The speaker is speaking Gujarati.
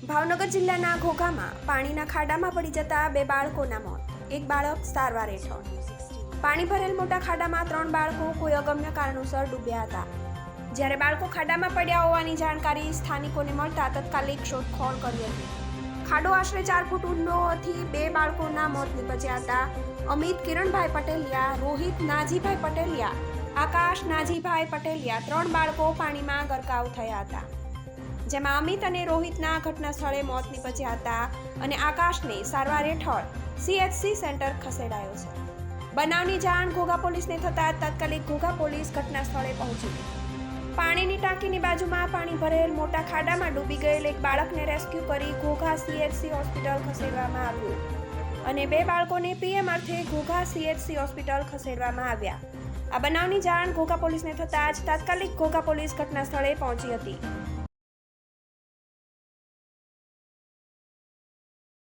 ભાવનગર જિલ્લાના ઘોઘામાં પાણીના ખાડામાં પડી જતા 2 બાળકોના મોત, એક બાળક સારવાર હેઠળ. પાણી ભરેલ મોટા ખાડામાં 3 બાળકો કોઈ અગમ્ય કારણોસર ડૂબ્યા હતા. જ્યારે બાળકો ખાડામાં પડ્યા હોવાની જાણકારી સ્થાનિકોને મળતા તાત્કાલિક શોધખોળ કરી હતી. ખાડો આશરે 4 ફૂટ ઊંડો હોવાથી 2 બાળકોના મોત નીપજ્યા હતા. અમિત કિરણભાઈ પટેલિયા, રોહિત નાજીભાઈ પટેલિયા, આકાશ નાજીભાઈ પટેલિયા 3 બાળકો પાણીમાં ગરકાવ થયા હતા. જેમાં અમિત અને રોહિતના ઘટના સ્થળે મોત નીપજ્યા હતા અને આકાશને સારવાર હેઠળ CHC સેન્ટર ખસેડાયો છે. બનાવની જાણ ઘોઘા પોલીસને થતાં તાત્કાલિક ઘોઘા પોલીસ ઘટના સ્થળે પહોંચી. પાણીની ટાંકીની બાજુમાં પાણી ભરેલ મોટા ખાડામાં ડૂબી ગયેલ એક બાળકને રેસ્ક્યુ કરી ઘોઘા CHC હોસ્પિટલ ખસેડવામાં આવ્યું અને 2 બાળકોને PM અર્થે ઘોઘા CHC હોસ્પિટલ ખસેડવામાં આવ્યા. આ બનાવની જાણ ઘોઘા પોલીસને થતાં જ તાત્કાલિક ઘોઘા પોલીસ ઘટના સ્થળે પહોંચી હતી.